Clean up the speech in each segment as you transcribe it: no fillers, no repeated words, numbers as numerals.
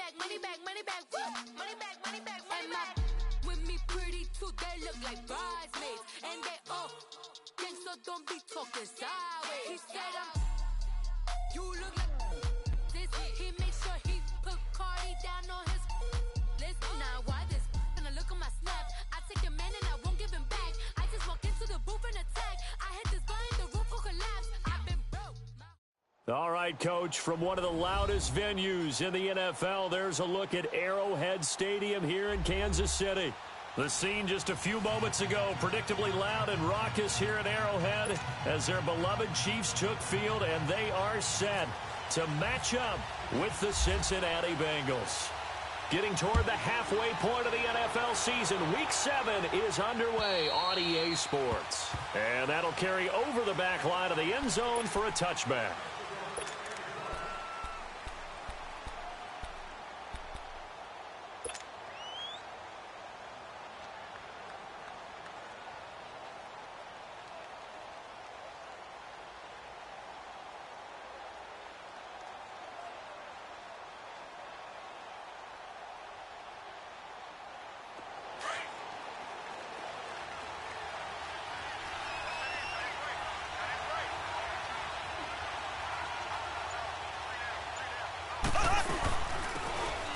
back, money back, money back, money back, money back, money back. With me pretty too, they look like bridesmaids. And they all gangsta, don't be talking sideways. He said you look like this. He made sure he put Cardi down on his list. Now why this? Gonna look on my snap. I take a man and I won't give him back. I just walk into the booth and attack. I hit this guy in the roof will collapse. I've been broke. All right, Coach, from one of the loudest venues in the NFL, there's a look at Arrowhead Stadium here in Kansas City. The scene just a few moments ago, predictably loud and raucous here at Arrowhead as their beloved Chiefs took field, and they are set to match up with the Cincinnati Bengals. Getting toward the halfway point of the NFL season, Week 7 is underway on EA Sports. And that'll carry over the back line of the end zone for a touchback.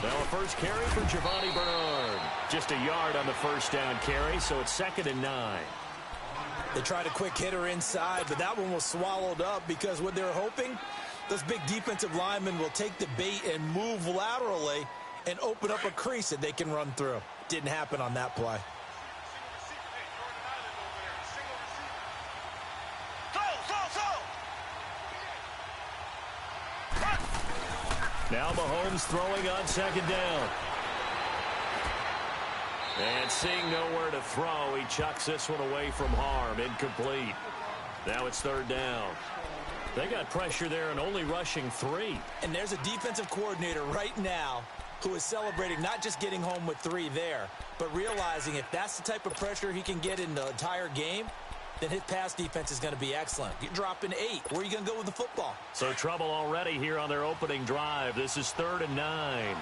Now a first carry for Giovanni Bernard. Just a yard on the first down carry, so it's 2nd and 9. They tried a quick hitter inside, but that one was swallowed up because what they're hoping, those big defensive linemen will take the bait and move laterally and open up a crease that they can run through. Didn't happen on that play. Now Mahomes throwing on 2nd down. And seeing nowhere to throw, he chucks this one away from harm. Incomplete. Now it's 3rd down. They got pressure there and only rushing 3. And there's a defensive coordinator right now who is celebrating not just getting home with 3 there, but realizing if that's the type of pressure he can get in the entire game, then his pass defense is going to be excellent. You're dropping 8. Where are you going to go with the football? So trouble already here on their opening drive. This is 3rd and 9.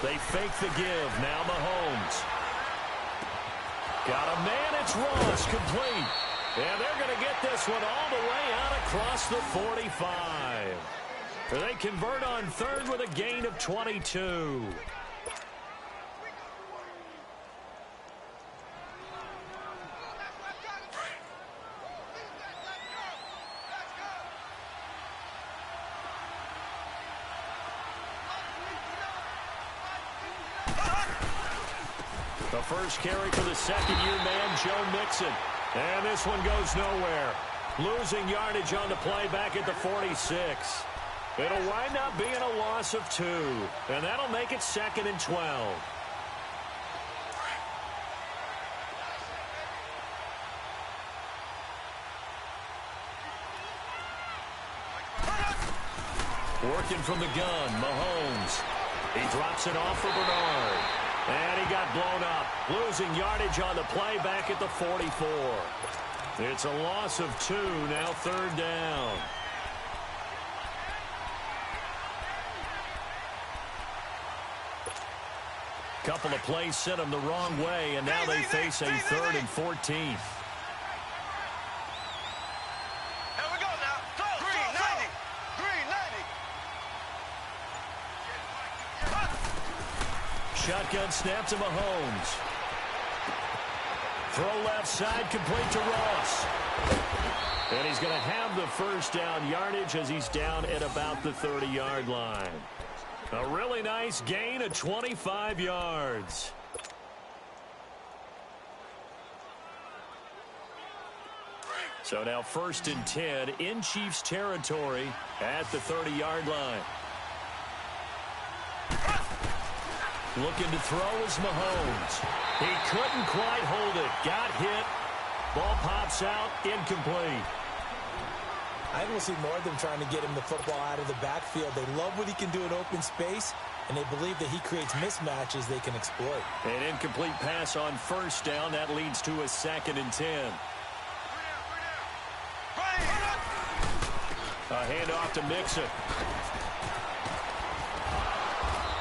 They fake the give. Now Mahomes. Got a man. It's Ross. Complete. And they're going to get this one all the way out across the 45. They convert on 3rd with a gain of 22. The first carry for the second-year man, Joe Mixon. And this one goes nowhere. Losing yardage on the play back at the 46. It'll wind up being a loss of 2. And that'll make it 2nd and 12. Working from the gun, Mahomes. He drops it off for Bernard. And he got blown up. Losing yardage on the play back at the 44. It's a loss of 2, now 3rd down. Couple of plays sent them the wrong way, and now they face a 3rd and 14. Shotgun snap to Mahomes. Throw left side, complete to Ross. And he's going to have the first down yardage as he's down at about the 30-yard line. A really nice gain of 25 yards. So now 1st and 10 in Chiefs territory at the 30-yard line. Looking to throw is Mahomes. He couldn't quite hold it. Got hit. Ball pops out. Incomplete. I will see more of them trying to get him the football out of the backfield. They love what he can do in open space, and they believe that he creates mismatches they can exploit. An incomplete pass on 1st down. That leads to a 2nd and 10. A handoff to Mixon.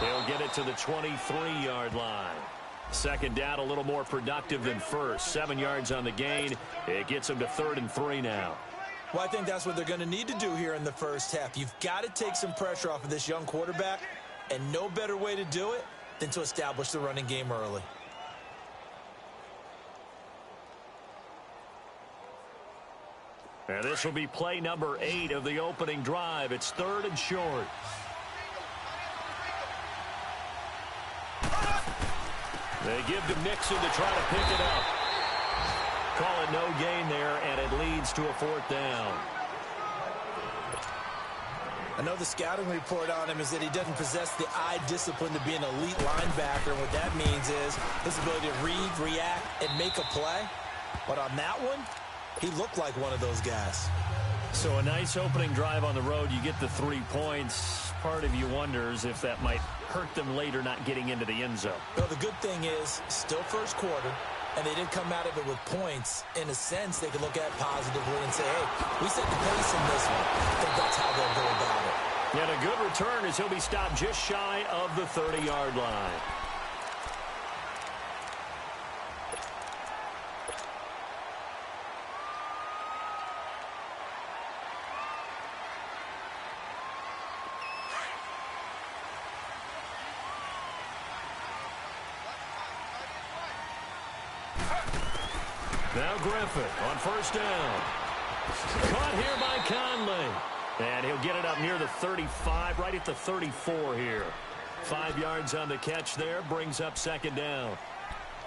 They'll get it to the 23-yard line. Second down, a little more productive than first. 7 yards on the gain. It gets them to 3rd and 3 now. Well, I think that's what they're going to need to do here in the first half. You've got to take some pressure off of this young quarterback, and no better way to do it than to establish the running game early. And this will be play number 8 of the opening drive. It's 3rd and short. They give to Mixon to try to pick it up. Call it no gain there, and it leads to a 4th down. I know the scouting report on him is that he doesn't possess the eye discipline to be an elite linebacker. And what that means is his ability to read, react, and make a play. But on that one, he looked like one of those guys. So a nice opening drive on the road. You get the 3 points. Part of you wonders if that might hurt them later not getting into the end zone. Well, the good thing is still first quarter, and they did come out of it with points. In a sense, they could look at positively and say, hey, we set the pace in this one. I think that's how they'll go about it. And a good return as he'll be stopped just shy of the 30-yard line. Now Griffin on first down. Caught here by Conley. And he'll get it up near the 35, right at the 34 here. 5 yards on the catch there, brings up 2nd down.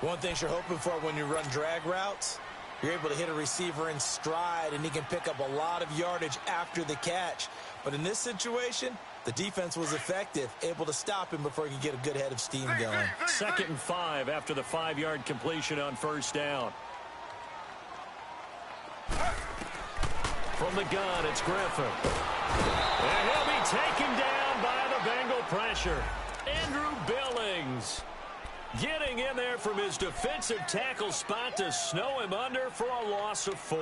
One thing you're hoping for when you run drag routes, you're able to hit a receiver in stride, and he can pick up a lot of yardage after the catch. But in this situation, the defense was effective, able to stop him before he could get a good head of steam going. 2nd and 5 after the 5-yard completion on first down. From the gun, it's Griffin. And he'll be taken down by the Bengal pressure. Andrew Billings getting in there from his defensive tackle spot to snow him under for a loss of 4.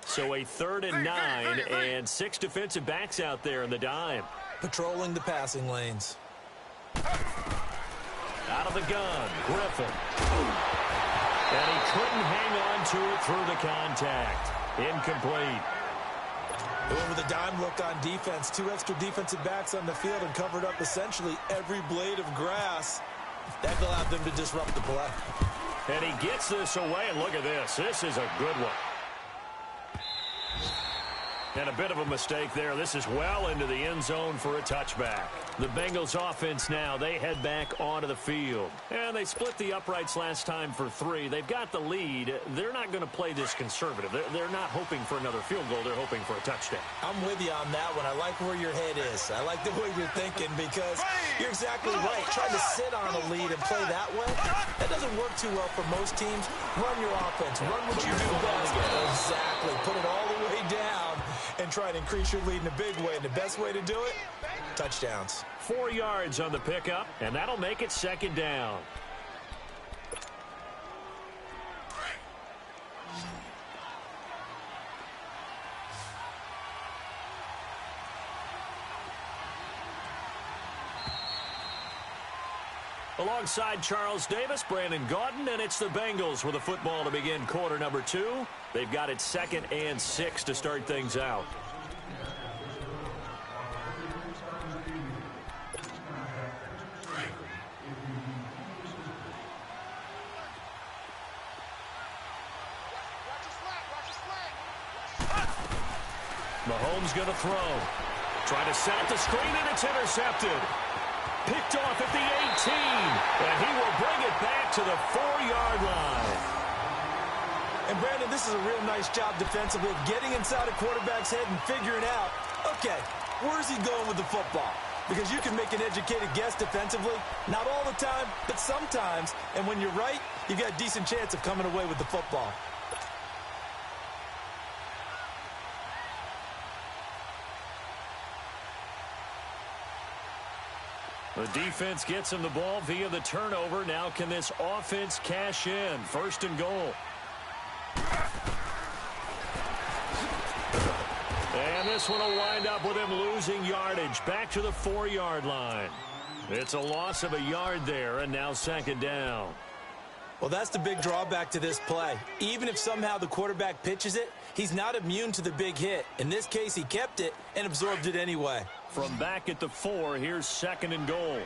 So a 3rd and 9 and 6 defensive backs out there in the dime. Patrolling the passing lanes. Out of the gun, Griffin. And he couldn't hang on to it through the contact. Incomplete. Going with a dime look on defense. 2 extra defensive backs on the field and covered up essentially every blade of grass. That allowed them to disrupt the play. And he gets this away, and look at this. This is a good one. And a bit of a mistake there. This is well into the end zone for a touchback. The Bengals offense now, they head back onto the field. And they split the uprights last time for 3. They've got the lead. They're not going to play this conservative. They're not hoping for another field goal. They're hoping for a touchdown. I'm with you on that one. I like where your head is. I like the way you're thinking because you're exactly right. Trying to sit on a lead and play that way, that doesn't work too well for most teams. Run your offense. Run what you do best. Exactly. Put it all the way down and try to increase your lead in a big way. And the best way to do it, touchdowns. 4 yards on the pickup, and that'll make it 2nd down. Alongside Charles Davis, Brandon Gaudin, and it's the Bengals with a football to begin quarter number 2. They've got it 2nd and 6 to start things out. Mahomes going to throw. Trying to set up the screen, and it's intercepted. Picked off at the 18, and he will bring it back to the 4-yard line. And, Brandon, this is a real nice job defensively, getting inside a quarterback's head and figuring out, okay, where's he going with the football? Because you can make an educated guess defensively, not all the time, but sometimes. And when you're right, you've got a decent chance of coming away with the football. The defense gets him the ball via the turnover. Now can this offense cash in? First and goal. And this one will wind up with him losing yardage back to the 4-yard line. It's a loss of a yard there, and now second down. Well, that's the big drawback to this play. Even if somehow the quarterback pitches it, he's not immune to the big hit. In this case, he kept it and absorbed it anyway. From back at the 4, here's second and goal.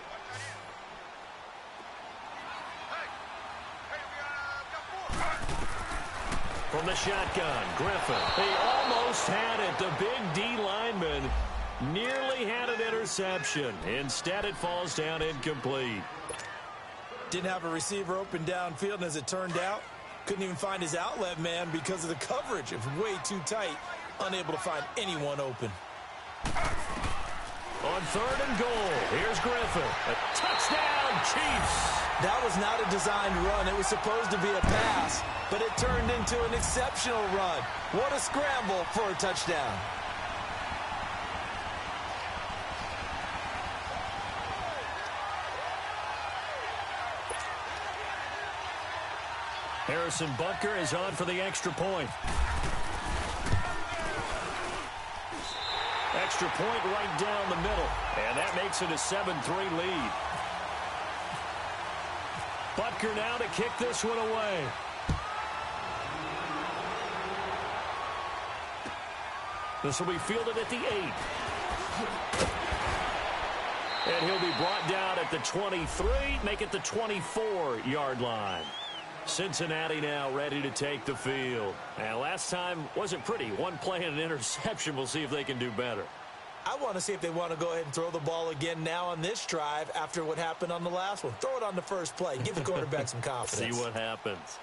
From the shotgun, Griffin. He almost had it. The big D lineman nearly had an interception. Instead, it falls down incomplete. Didn't have a receiver open downfield, and as it turned out, couldn't even find his outlet man because of the coverage. It was way too tight, unable to find anyone open. On third and goal, here's Griffin. A touchdown, Chiefs! That was not a designed run. It was supposed to be a pass, but it turned into an exceptional run. What a scramble for a touchdown. Harrison Butker is on for the extra point. Extra point right down the middle. And that makes it a 7-3 lead. Butker now to kick this one away. This will be fielded at the 8. And he'll be brought down at the 23, make it the 24-yard line. Cincinnati now ready to take the field. And last time wasn't pretty. One play and an interception. We'll see if they can do better. I want to see if they want to go ahead and throw the ball again now on this drive after what happened on the last one. Throw it on the first play. Give the quarterback some confidence. See what happens.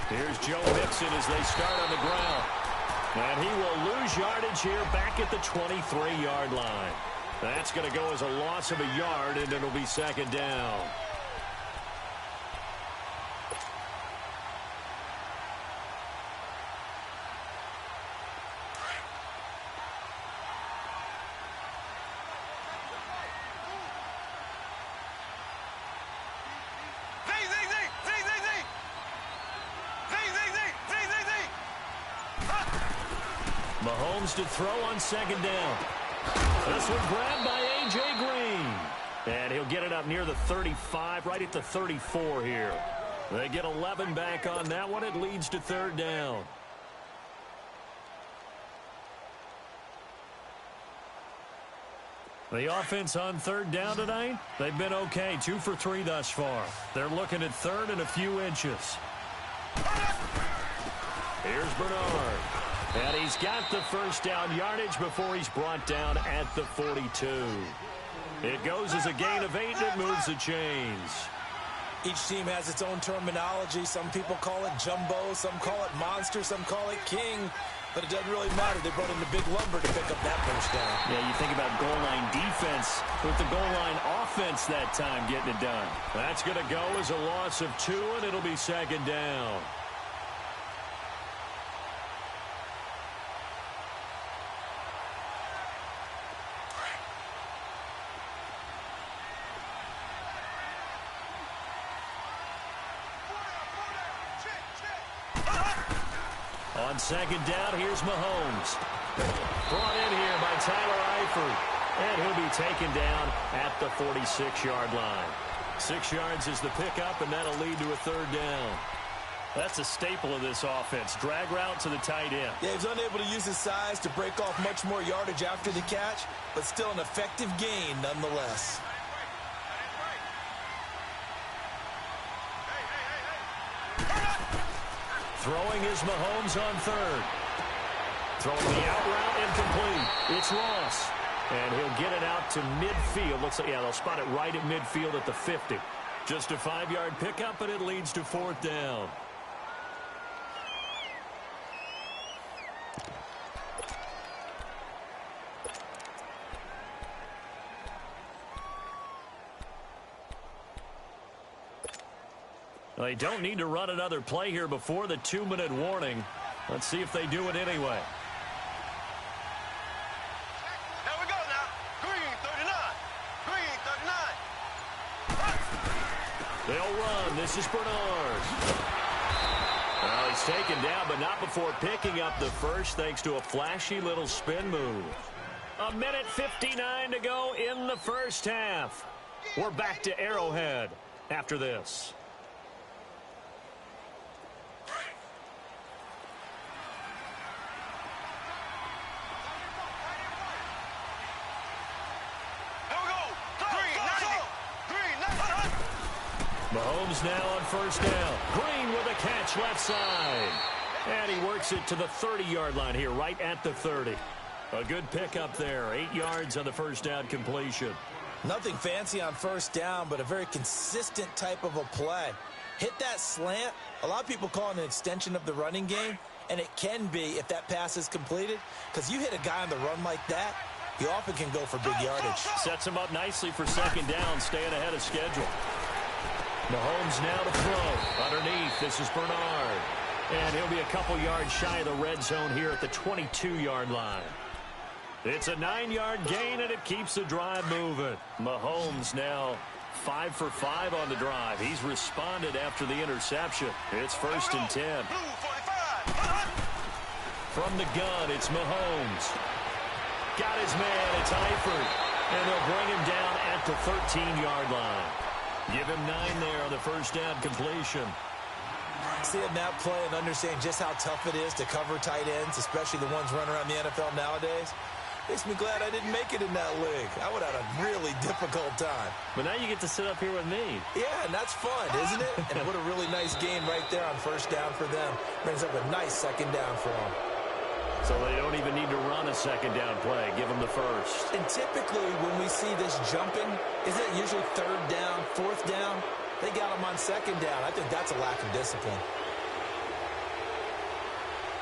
Here's Joe Mixon as they start on the ground. And he will lose yardage here back at the 23-yard line. That's going to go as a loss of a yard, and it'll be second down. Mahomes to throw on second down. This one grabbed by A.J. Green. And he'll get it up near the 35, right at the 34 here. They get 11 back on that one. It leads to third down. The offense on third down tonight, they've been okay. 2 for 3 thus far. They're looking at third and a few inches. Here's Bernard. And he's got the first down yardage before he's brought down at the 42. It goes as a gain of 8, and it moves the chains. Each team has its own terminology. Some people call it jumbo, some call it monster, some call it king. But it doesn't really matter. They brought in the big lumber to pick up that first down. Yeah, you think about goal line defense with the goal line offense that time getting it done. That's going to go as a loss of 2, and it'll be second down. On second down, here's Mahomes. Brought in here by Tyler Eifert. And he'll be taken down at the 46-yard line. 6 yards is the pickup, and that'll lead to a third down. That's a staple of this offense. Drag route to the tight end. Yeah, he's unable to use his size to break off much more yardage after the catch, but still an effective gain nonetheless. Throwing is Mahomes on third. Throwing the out route incomplete. It's Ross. And he'll get it out to midfield. Looks like, yeah, they'll spot it right at midfield at the 50. Just a 5-yard pickup, and it leads to fourth down. They don't need to run another play here before the 2-minute warning. Let's see if they do it anyway. Here we go now. Green 39. Green 39. They'll run. This is Bernard. Well, he's taken down, but not before picking up the first thanks to a flashy little spin move. 1:59 to go in the first half. We're back to Arrowhead after this. Mahomes now on first down. Green with a catch left side. And he works it to the 30-yard line here, right at the 30. A good pickup there. 8 yards on the first down completion. Nothing fancy on first down, but a very consistent type of a play. Hit that slant. A lot of people call it an extension of the running game, and it can be if that pass is completed, because you hit a guy on the run like that, he often can go for big yardage. Sets him up nicely for second down, staying ahead of schedule. Mahomes now to throw. Underneath, this is Bernard. And he'll be a couple yards shy of the red zone here at the 22-yard line. It's a 9-yard gain, and it keeps the drive moving. Mahomes now 5 for 5 on the drive. He's responded after the interception. It's 1st and 10. From the gun, it's Mahomes. Got his man, it's Eifert. And they'll bring him down at the 13-yard line. Give him 9 there on the first down completion. Seeing that play and understanding just how tough it is to cover tight ends, especially the ones running around the NFL nowadays, makes me glad I didn't make it in that league. I would have had a really difficult time. But now you get to sit up here with me. Yeah, and that's fun, isn't it? And what a really nice game right there on first down for them. Brings up a nice second down for them. So they don't even need to run a second down play. Give them the first. And typically when we see this jumping, isn't it usually third down, fourth down? They got them on second down. I think that's a lack of discipline.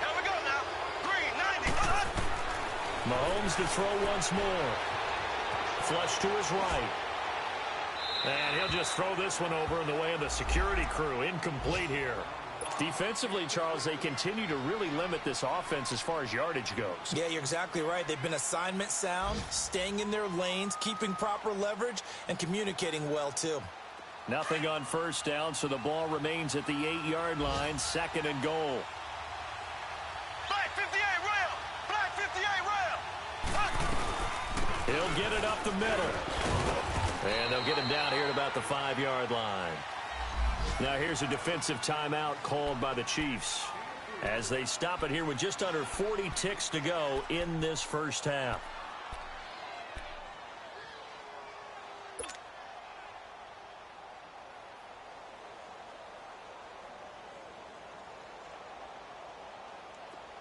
Here we go now. Green 90. Mahomes to throw once more. Flush to his right. And he'll just throw this one over in the way of the security crew. Incomplete here. Defensively, Charles, they continue to really limit this offense as far as yardage goes. Yeah, you're exactly right. They've been assignment sound, staying in their lanes, keeping proper leverage, and communicating well, too. Nothing on first down, so the ball remains at the 8-yard line, 2nd and goal. Black 58 rail. Black 58 rail. He'll get it up the middle. And they'll get him down here at about the 5-yard line. Now here's a defensive timeout called by the Chiefs as they stop it here with just under 40 ticks to go in this first half.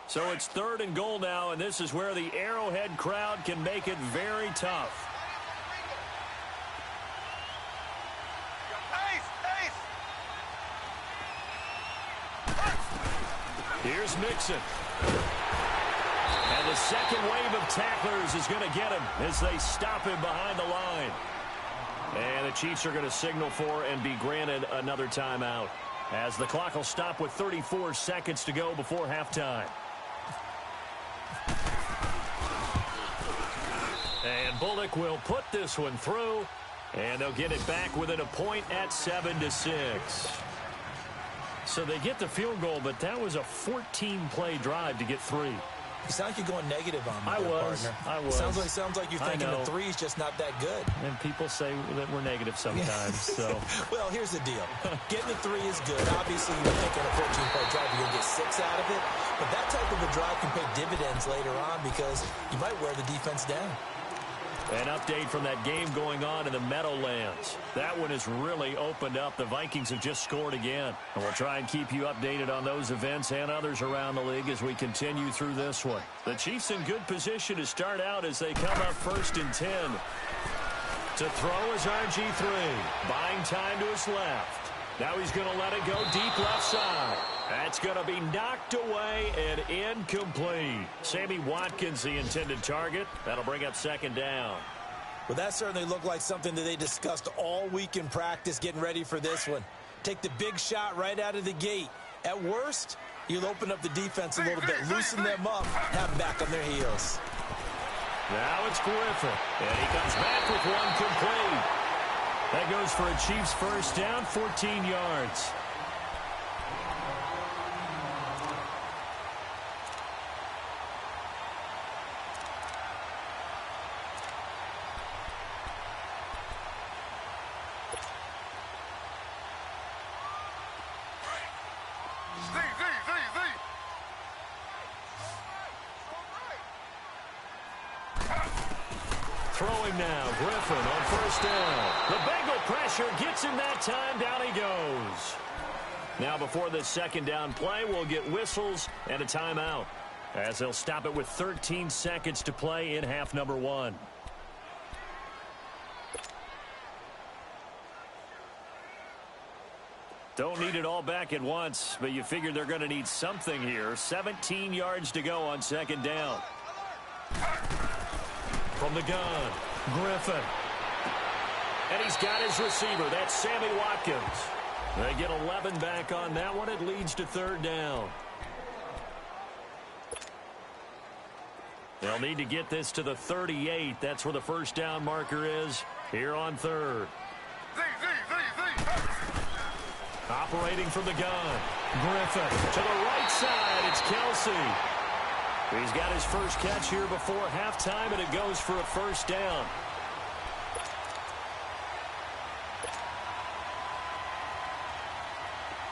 So it's 3rd and goal now, and this is where the Arrowhead crowd can make it very tough. Here's Mixon. And the second wave of tacklers is going to get him as they stop him behind the line. And the Chiefs are going to signal for and be granted another timeout as the clock will stop with 34 seconds to go before halftime. And Bullock will put this one through, and they'll get it back within a point at 7-6. So they get the field goal, but that was a 14-play drive to get 3. You sound like you're going negative on me, I was. Sounds like you're thinking the 3's just not that good. And people say that we're negative sometimes. So, well, here's the deal. Getting the 3 is good. Obviously, you're thinking a 14-play drive, you're going to get 6 out of it. But that type of a drive can pay dividends later on because you might wear the defense down. An update from that game going on in the Meadowlands. That one has really opened up. The Vikings have just scored again. And we'll try and keep you updated on those events and others around the league as we continue through this one. The Chiefs in good position to start out as they come up 1st and 10. To throw is RG3. Buying time to his left. Now he's going to let it go deep left side. That's going to be knocked away and incomplete. Sammy Watkins, the intended target. That'll bring up 2nd down. Well, that certainly looked like something that they discussed all week in practice getting ready for this one. Take the big shot right out of the gate. At worst, you'll open up the defense a little bit, loosen them up, have them back on their heels. Now it's Griffin, and he comes back with one complete. That goes for a Chiefs first down, 14 yards. Throwing now, Griffin on first down. The Bengal pressure gets him that time. Down he goes. Now before this second down play, we'll get whistles and a timeout, as they'll stop it with 13 seconds to play in half number 1. Don't need it all back at once, but you figure they're going to need something here. 17 yards to go on second down. From the gun, Griffin. And he's got his receiver. That's Sammy Watkins. They get 11 back on that one. It leads to third down. They'll need to get this to the 38. That's where the first down marker is here on third. Operating from the gun, Griffin to the right side. It's Kelsey. He's got his first catch here before halftime, and it goes for a first down.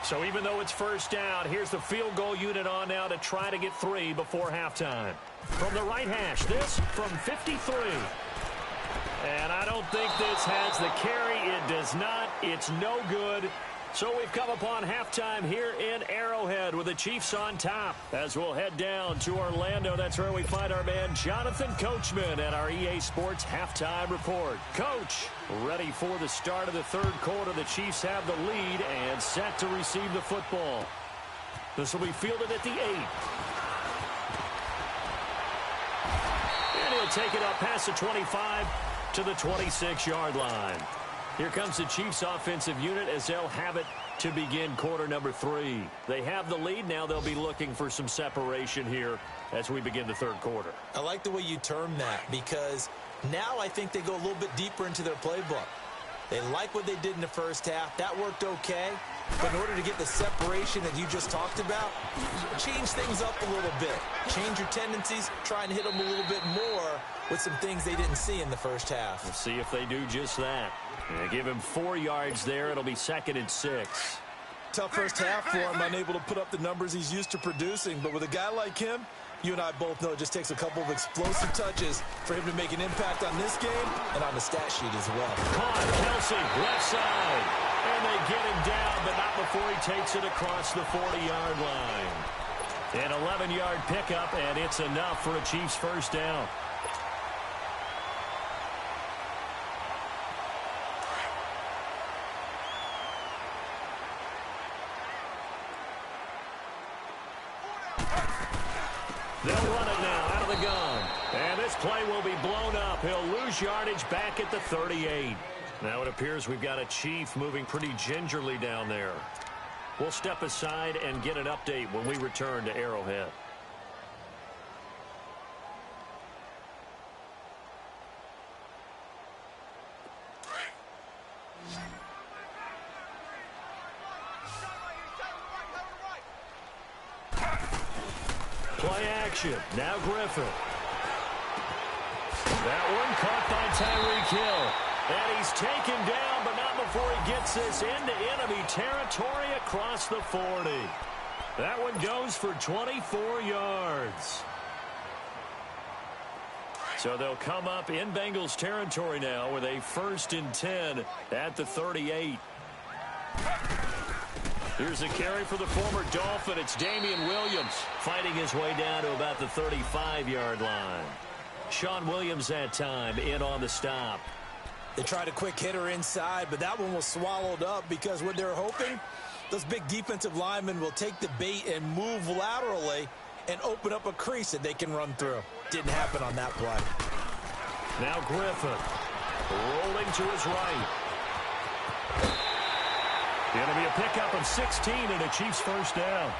So even though it's first down, here's the field goal unit on now to try to get 3 before halftime. From the right hash, this from 53. And I don't think this has the carry. It does not. It's no good. So we've come upon halftime here in Arrowhead with the Chiefs on top. As we'll head down to Orlando, that's where we find our man Jonathan Coachman at our EA Sports Halftime Report. Coach, ready for the start of the third quarter. The Chiefs have the lead and set to receive the football. This will be fielded at the 8. And he'll take it up past the 25 to the 26-yard line. Here comes the Chiefs offensive unit as they'll have it to begin quarter number 3. They have the lead. Now they'll be looking for some separation here as we begin the third quarter. I like the way you term that, because now I think they go a little bit deeper into their playbook. They like what they did in the first half. That worked okay. But in order to get the separation that you just talked about, change things up a little bit. Change your tendencies. Try and hit them a little bit more with some things they didn't see in the first half. Let's see if they do just that. They give him 4 yards there. It'll be 2nd and 6. Tough first half for him, unable to put up the numbers he's used to producing. But with a guy like him, you and I both know it just takes a couple of explosive touches for him to make an impact on this game and on the stat sheet as well. Caught, Kelsey, left side. And they get him down, but not before he takes it across the 40-yard line. An 11-yard pickup, and it's enough for a Chiefs first down. They'll run it now out of the gun. And this play will be blown up. He'll lose yardage back at the 38. Now it appears we've got a Chief moving pretty gingerly down there. We'll step aside and get an update when we return to Arrowhead. Play action. Now Griffin. That one caught by Tyreek Hill. And he's taken down, but not before he gets this into enemy territory across the 40. That one goes for 24 yards. So they'll come up in Bengals territory now with a 1st and 10 at the 38. Here's a carry for the former Dolphin. It's Damian Williams fighting his way down to about the 35-yard line. Sean Williams that time in on the stop. They tried a quick hitter inside, but that one was swallowed up because what they're hoping, those big defensive linemen will take the bait and move laterally and open up a crease that they can run through. Didn't happen on that play. Now Griffin rolling to his right. It'll be a pickup of 16 and a Chiefs first down.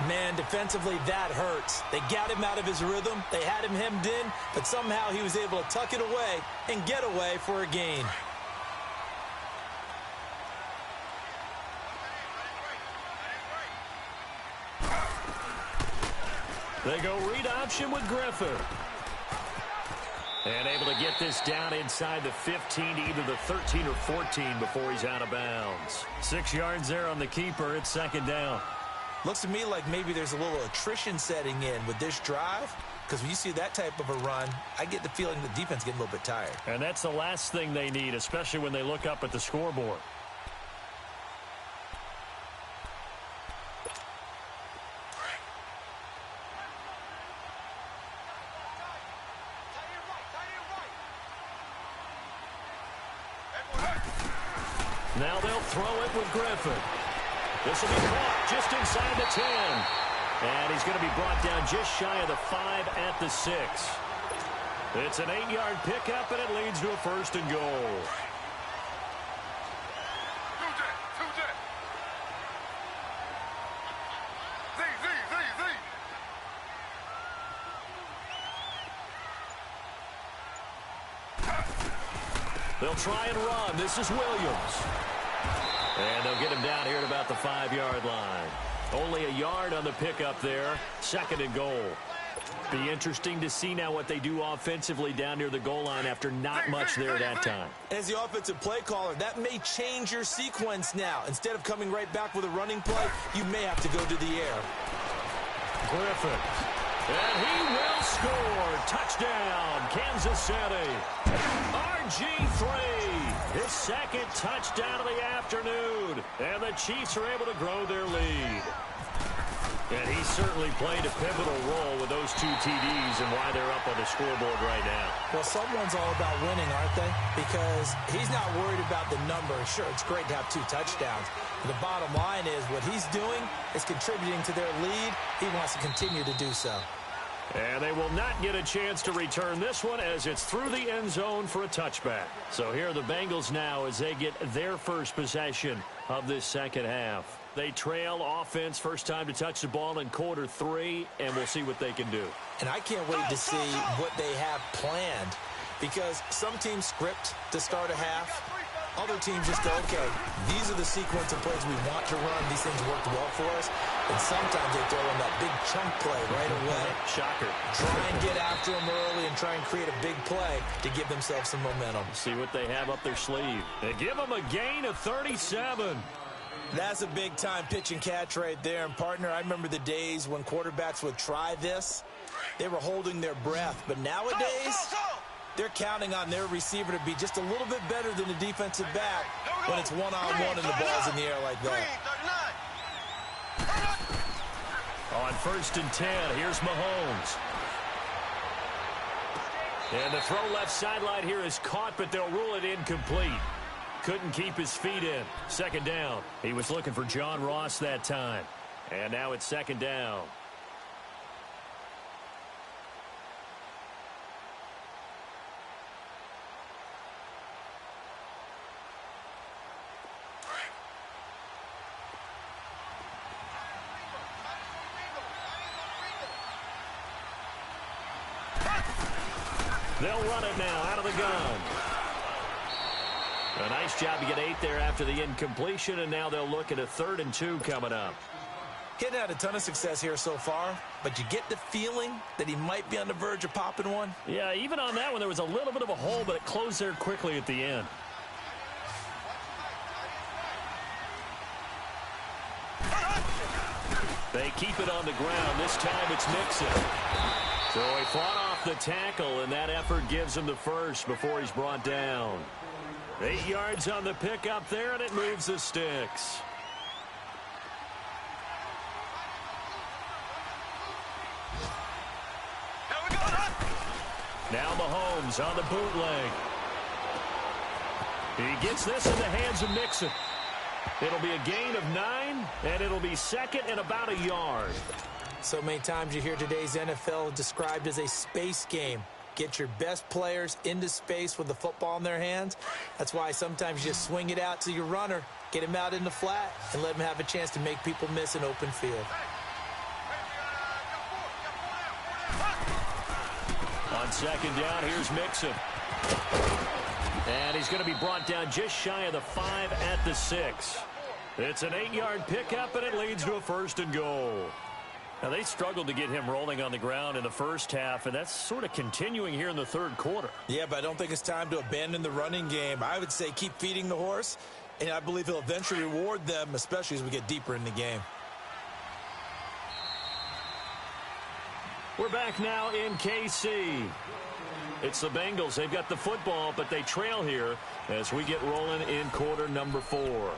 Man, defensively, that hurts. They got him out of his rhythm. They had him hemmed in, but somehow he was able to tuck it away and get away for a gain. They go read option with Griffin. And able to get this down inside the 15 to either the 13 or 14 before he's out of bounds. 6 yards there on the keeper. It's second down. Looks to me like maybe there's a little attrition setting in with this drive, because when you see that type of a run, I get the feeling the defense getting a little bit tired. And that's the last thing they need, especially when they look up at the scoreboard. Now they'll throw it with Griffin. This will be caught just inside the 10. And he's going to be brought down just shy of the 5 at the 6. It's an 8-yard pickup, and it leads to a first and goal. They'll try and run. This is Williams. And they'll get him down here at about the 5-yard line. Only a yard on the pickup there. Second and goal. Be interesting to see now what they do offensively down near the goal line after not much there at that time. As the offensive play caller, that may change your sequence now. Instead of coming right back with a running play, you may have to go to the air. Griffin. And he will score. Touchdown, Kansas City. RG3, his second touchdown of the afternoon. And the Chiefs are able to grow their lead. And he certainly played a pivotal role with those 2 TDs and why they're up on the scoreboard right now. Well, someone's all about winning, aren't they? Because he's not worried about the number. Sure, it's great to have 2 touchdowns. But the bottom line is what he's doing is contributing to their lead. He wants to continue to do so. And they will not get a chance to return this one as it's through the end zone for a touchback. So here are the Bengals now as they get their first possession of this second half. They trail offense, first time to touch the ball in quarter 3, and we'll see what they can do. And I can't wait to see what they have planned, because some teams script to start a half. Other teams just go, okay, these are the sequence of plays we want to run. These things worked well for us. And sometimes they throw in that big chunk play right away. Shocker. Try and get after them early and try and create a big play to give themselves some momentum. See what they have up their sleeve. They give them a gain of 37. That's a big-time pitch and catch right there. And, partner, I remember the days when quarterbacks would try this. They were holding their breath. But nowadays, they're counting on their receiver to be just a little bit better than the defensive back when it's one-on-one and the ball's in the air like that. On first and 10, here's Mahomes. And the throw left sideline here is caught, but they'll rule it incomplete. Couldn't keep his feet in. Second down. He was looking for John Ross that time. And now it's second down. They'll run it now out of the gun. A nice job to get 8 there after the incompletion, and now they'll look at a 3rd and 2 coming up. He hadn't had a ton of success here so far, but you get the feeling that he might be on the verge of popping one. Yeah, even on that one, there was a little bit of a hole, but it closed there quickly at the end. They keep it on the ground. This time it's Mixon. So he fought off the tackle, and that effort gives him the first before he's brought down. 8 yards on the pickup there, and it moves the sticks. Now Mahomes on the bootleg. He gets this in the hands of Mixon. It'll be a gain of 9, and it'll be second and about a yard. So many times you hear today's NFL described as a space game. Get your best players into space with the football in their hands. That's why sometimes you just swing it out to your runner, Get him out in the flat and let him have a chance to make people miss an open field. On second down, here's Mixon. And he's going to be brought down just shy of the 5 at the 6. It's an 8-yard pickup, and it leads to a 1st and goal. Now, they struggled to get him rolling on the ground in the first half, and that's sort of continuing here in the third quarter. Yeah, but I don't think it's time to abandon the running game. I would say keep feeding the horse, and I believe he'll eventually reward them, especially as we get deeper in the game. We're back now in KC. It's the Bengals. They've got the football, but they trail here as we get rolling in quarter number 4.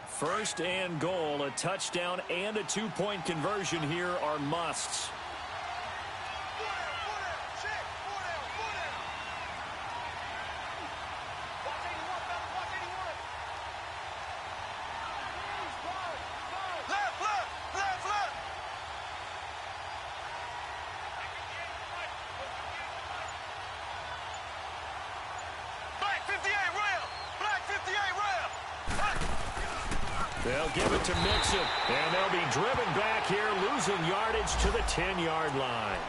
First and goal, a touchdown and a 2-point conversion here are musts. They'll give it to Mixon, and they'll be driven back here, losing yardage to the 10-yard line.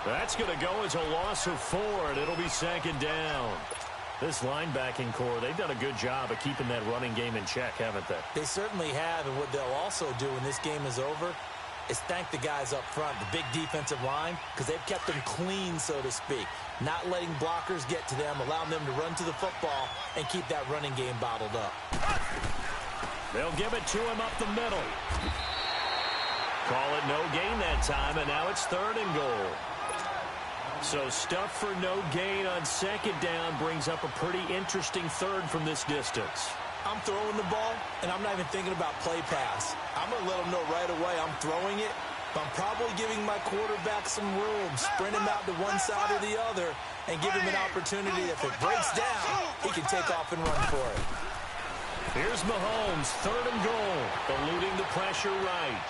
That's going to go as a loss of 4, and it'll be second down. This linebacking core, they've done a good job of keeping that running game in check, haven't they? They certainly have, and what they'll also do when this game is over is thank the guys up front, the big defensive line, because they've kept them clean, so to speak, not letting blockers get to them, allowing them to run to the football and keep that running game bottled up. They'll give it to him up the middle. Call it no gain that time, and now it's 3rd and goal. So stuff for no gain on second down brings up a pretty interesting 3rd from this distance. I'm throwing the ball, and I'm not even thinking about play pass. I'm going to let them know right away I'm throwing it, but I'm probably giving my quarterback some room, sprint him out to one side or the other, and give him an opportunity. If it breaks down, he can take off and run for it. Here's Mahomes, 3rd and goal, eluding the pressure right.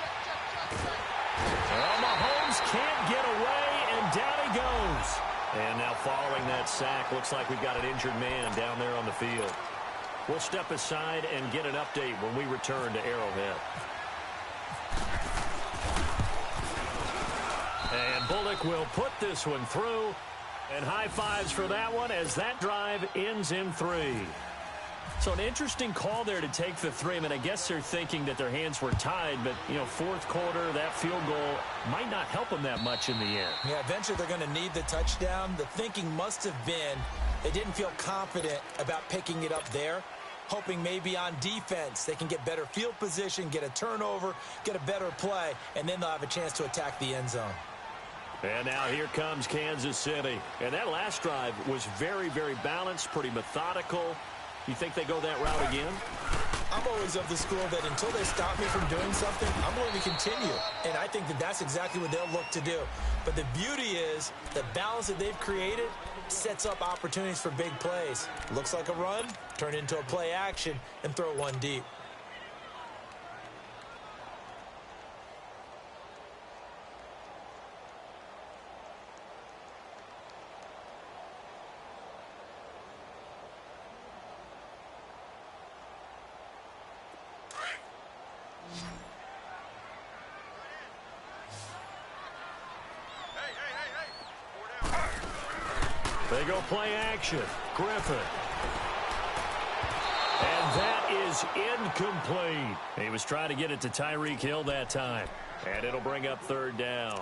Well, Mahomes can't get away, and down he goes. And now following that sack, looks like we've got an injured man down there on the field. We'll step aside and get an update when we return to Arrowhead. And Bullock will put this one through. And high fives for that one as that drive ends in 3. So an interesting call there to take the 3. I mean, I guess they're thinking that their hands were tied, but, you know, 4th quarter, that field goal might not help them that much in the end. Yeah, eventually they're going to need the touchdown. The thinking must have been they didn't feel confident about picking it up there, hoping maybe on defense they can get better field position, get a turnover, get a better play, and then they'll have a chance to attack the end zone. And now here comes Kansas City. And that last drive was very, very balanced, pretty methodical. You think they go that route again? I'm always of the school that until they stop me from doing something, I'm going to continue. And I think that that's exactly what they'll look to do. But the beauty is the balance that they've created sets up opportunities for big plays. Looks like a run, turn into a play action, and throw one deep. They go play action. Griffin. And that is incomplete. He was trying to get it to Tyreek Hill that time. And it'll bring up 3rd down.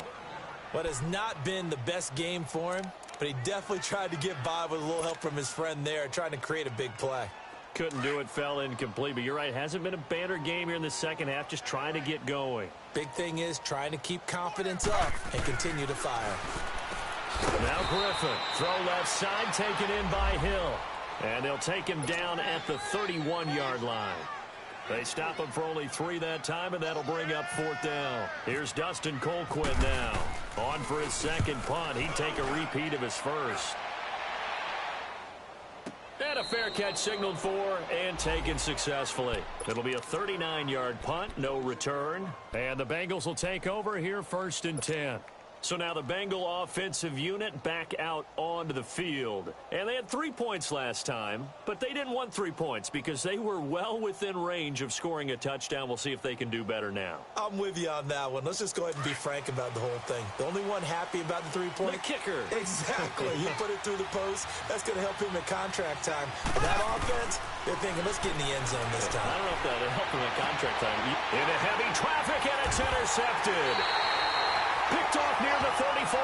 What has not been the best game for him, but he definitely tried to get by with a little help from his friend there, trying to create a big play. Couldn't do it, fell incomplete. But you're right, hasn't been a banner game here in the second half, just trying to get going. Big thing is trying to keep confidence up and continue to fire. Now Griffin, throw left side, taken in by Hill. And they'll take him down at the 31-yard line. They stop him for only 3 that time, and that'll bring up 4th down. Here's Dustin Colquitt now. On for his second punt. He'd take a repeat of his first. And a fair catch signaled for and taken successfully. It'll be a 39-yard punt, no return. And the Bengals will take over here 1st and 10. So now the Bengal offensive unit back out onto the field. And they had 3 points last time, but they didn't want 3 points because they were well within range of scoring a touchdown. We'll see if they can do better now. I'm with you on that one. Let's just go ahead and be frank about the whole thing. The only one happy about the 3-point? The kicker. Exactly. You put it through the post. That's going to help him at contract time. But that offense, they're thinking, let's get in the end zone this time. I don't know if that'll help him at contract time. Into heavy traffic, and it's intercepted. Picked off near the 34.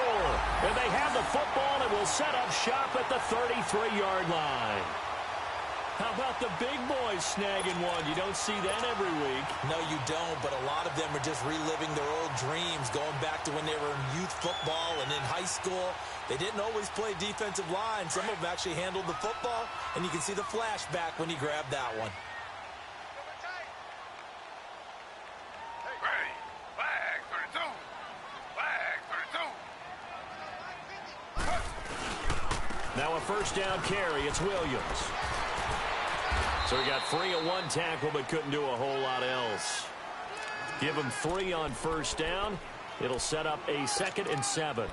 And they have the football and will set up shop at the 33-yard line. How about the big boys snagging one? You don't see that every week. No, you don't, but a lot of them are just reliving their old dreams, going back to when they were in youth football and in high school. They didn't always play defensive line. Some of them actually handled the football, and you can see the flashback when he grabbed that one. Now a first down carry. It's Williams. So he got 3 at 1 tackle, but couldn't do a whole lot else. Give him 3 on first down. It'll set up a 2nd and 7.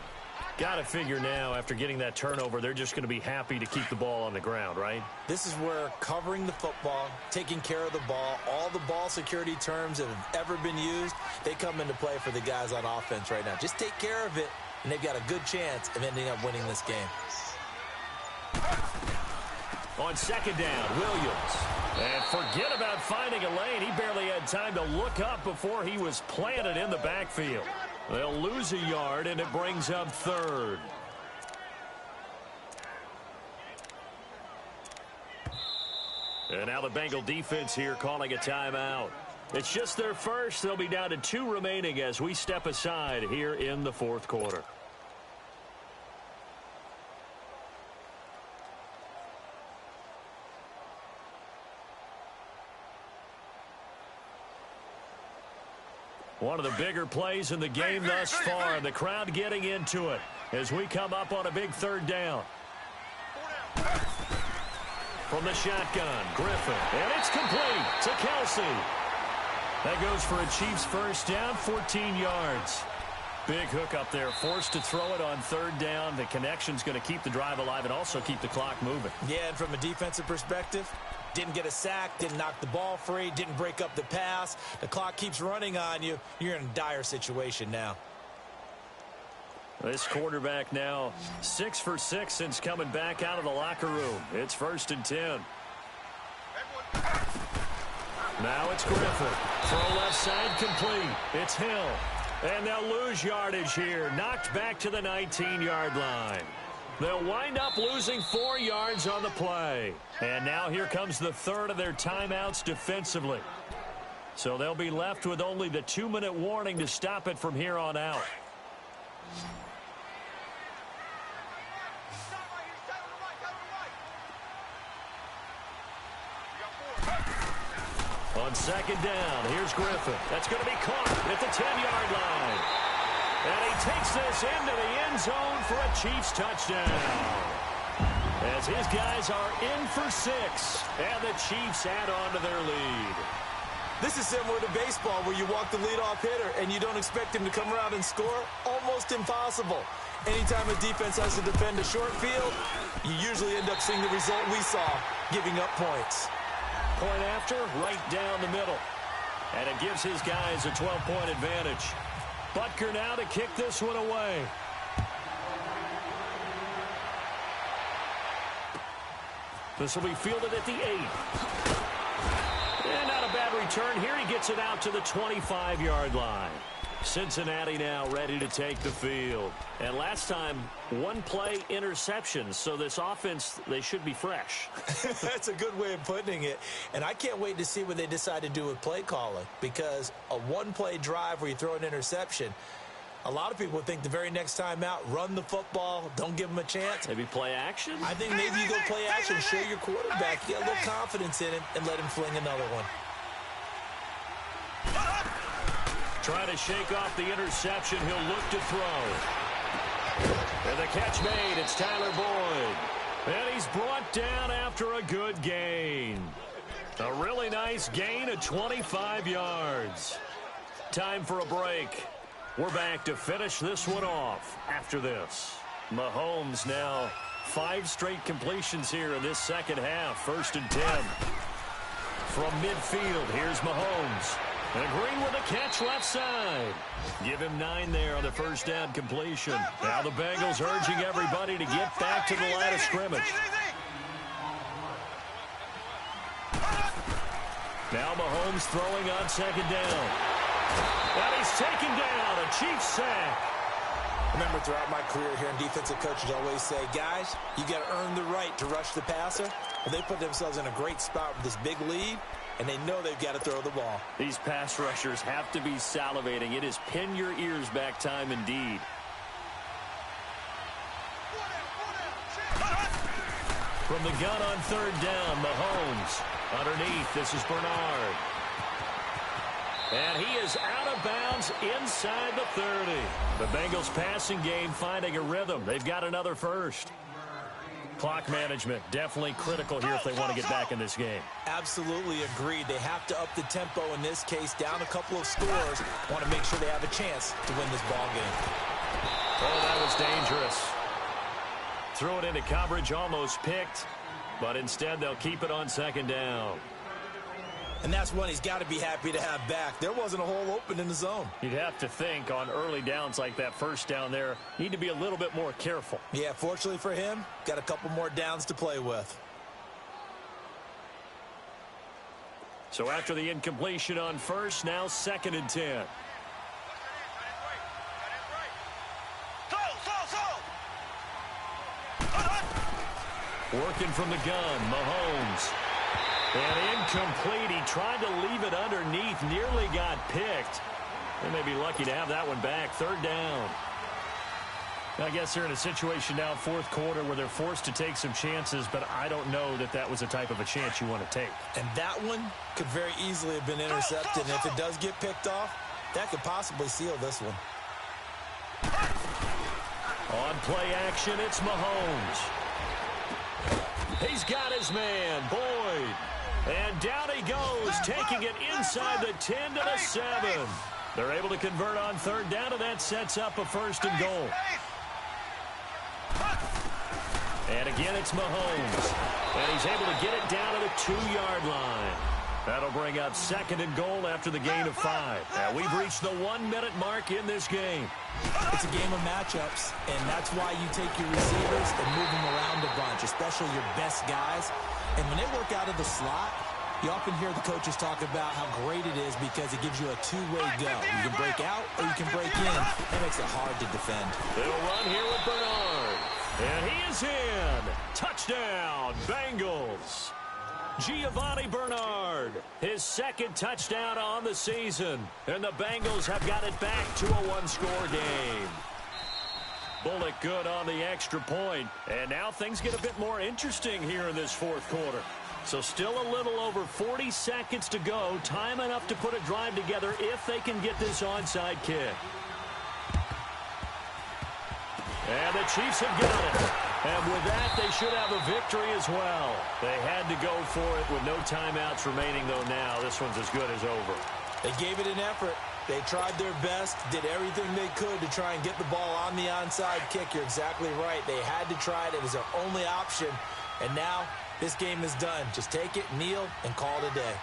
Got to figure now, after getting that turnover, they're just going to be happy to keep the ball on the ground, right? This is where covering the football, taking care of the ball, all the ball security terms that have ever been used, they come into play for the guys on offense right now. Just take care of it, and they've got a good chance of ending up winning this game. On second down, Williams. And forget about finding a lane. He barely had time to look up before he was planted in the backfield. They'll lose a yard, and it brings up 3rd. And now the Bengal defense here calling a timeout. It's just their first. They'll be down to 2 remaining as we step aside here in the 4th quarter. One of the bigger plays in the game thus far. The crowd getting into it as we come up on a big 3rd down. From the shotgun, Griffin. And it's complete to Kelsey. That goes for a Chiefs first down, 14 yards. Big hook up there, forced to throw it on 3rd down. The connection's going to keep the drive alive and also keep the clock moving. Yeah, and from a defensive perspective, didn't get a sack, didn't knock the ball free, didn't break up the pass. The clock keeps running on you. You're in a dire situation now. This quarterback now 6 for 6 since coming back out of the locker room. It's 1st and 10. Now it's Griffin. Throw left side complete. It's Hill. And they'll lose yardage here. Knocked back to the 19-yard line. They'll wind up losing 4 yards on the play. And now here comes the 3rd of their timeouts defensively. So they'll be left with only the 2-minute warning to stop it from here on out. On second down, here's Griffin. That's going to be caught at the 10-yard line. And he takes this into the end zone for a Chiefs touchdown. As his guys are in for 6, and the Chiefs add on to their lead. This is similar to baseball where you walk the leadoff hitter and you don't expect him to come around and score. Almost impossible. Anytime a defense has to defend a short field, you usually end up seeing the result we saw, giving up points. Point after, right down the middle. And it gives his guys a 12-point advantage. Butker now to kick this one away. This will be fielded at the 8. And not a bad return here. He gets it out to the 25-yard line. Cincinnati now ready to take the field. And last time, 1-play interception. So this offense, they should be fresh. That's a good way of putting it. And I can't wait to see what they decide to do with play calling. Because a 1-play drive where you throw an interception, a lot of people think the very next time out, run the football, don't give them a chance. Maybe play action? I think maybe you go play action, show your quarterback, get a little confidence in him, and let him fling another one. Trying to shake off the interception. He'll look to throw. And the catch made. It's Tyler Boyd. And he's brought down after a good gain. A really nice gain of 25 yards. Time for a break. We're back to finish this one off after this. Mahomes now 5 straight completions here in this second half. 1st and 10. From midfield, here's Mahomes. And Green with a catch left side. Give him 9 there on the first down completion. Now the Bengals urging everybody to get back to the line of scrimmage. Now Mahomes throwing on 2nd down. And he's taken down. A Chiefs sack. Remember, throughout my career here, defensive coaches always say, guys, you got to earn the right to rush the passer. Well, they put themselves in a great spot with this big lead, and they know they've got to throw the ball. These pass rushers have to be salivating. It is pin your ears back time indeed. From the gun on 3rd down, Mahomes. Underneath, this is Bernard. And he is out of bounds inside the 30. The Bengals passing game finding a rhythm. They've got another first. Clock management definitely critical here if they want to get back in this game. Absolutely agreed. They have to up the tempo in this case, down a couple of scores. Want to make sure they have a chance to win this ball game. Oh, that was dangerous. Threw it into coverage, almost picked. But instead, they'll keep it on 2nd down. And that's one he's got to be happy to have back. There wasn't a hole open in the zone. You'd have to think on early downs like that 1st down there, need to be a little bit more careful. Yeah, fortunately for him, got a couple more downs to play with. So after the incompletion on 1st, now 2nd and 10. Working from the gun, Mahomes. And incomplete. He tried to leave it underneath. Nearly got picked. They may be lucky to have that one back. 3rd down. I guess they're in a situation now, 4th quarter, where they're forced to take some chances, but I don't know that that was the type of a chance you want to take. And that one could very easily have been intercepted. And if it does get picked off, that could possibly seal this one. On play action, it's Mahomes. He's got his man, Boyd. And down he goes, taking it inside the 10 to the 7. They're able to convert on 3rd down, and that sets up a 1st and goal. And again, it's Mahomes. And he's able to get it down to the 2-yard line. That'll bring up 2nd and goal after the gain of 5. Now we've reached the 1-minute mark in this game. It's a game of matchups, and that's why you take your receivers and move them around a bunch, especially your best guys. And when they work out of the slot, you often hear the coaches talk about how great it is because it gives you a two-way go. You can break out or you can break in. That makes it hard to defend. They'll run here with Bernard. And he is in. Touchdown, Bengals. Giovanni Bernard, his 2nd touchdown on the season. And the Bengals have got it back to a 1-score game. Bullock good on the extra point. And now things get a bit more interesting here in this 4th quarter. So still a little over 40 seconds to go. Time enough to put a drive together if they can get this onside kick. And the Chiefs have got it. And with that, they should have a victory as well. They had to go for it with no timeouts remaining, though now this one's as good as over. They gave it an effort. They tried their best, did everything they could to try and get the ball on the onside kick. You're exactly right. They had to try it. It was their only option. And now this game is done. Just take it, kneel, and call it a day.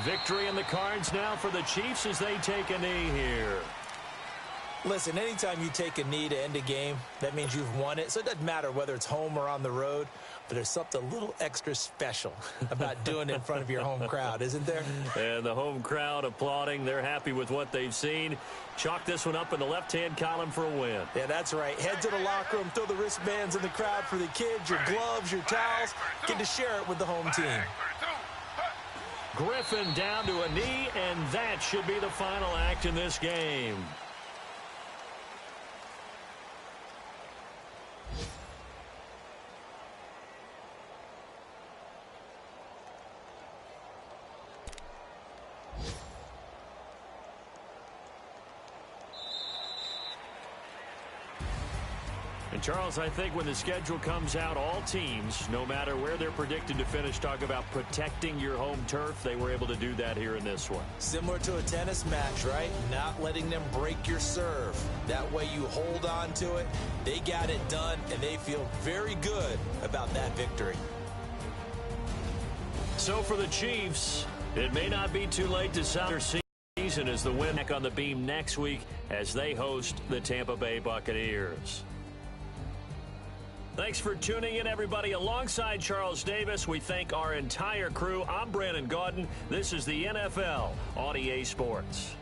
Victory in the cards now for the Chiefs as they take a knee here. Listen, anytime you take a knee to end a game, that means you've won it. So it doesn't matter whether it's home or on the road, but there's something a little extra special about doing it in front of your home crowd, isn't there? And the home crowd applauding. They're happy with what they've seen. Chalk this one up in the left-hand column for a win. Yeah, that's right. Head to the locker room, throw the wristbands in the crowd for the kids, your gloves, your towels. Get to share it with the home team. Griffin down to a knee, and that should be the final act in this game. Charles, I think when the schedule comes out, all teams, no matter where they're predicted to finish, talk about protecting your home turf. They were able to do that here in this one. Similar to a tennis match, right? Not letting them break your serve. That way you hold on to it. They got it done, and they feel very good about that victory. So for the Chiefs, it may not be too late to start their season as the win back on the beam next week as they host the Tampa Bay Buccaneers. Thanks for tuning in, everybody. Alongside Charles Davis, we thank our entire crew. I'm Brandon Gaudin. This is the NFL on EA Sports.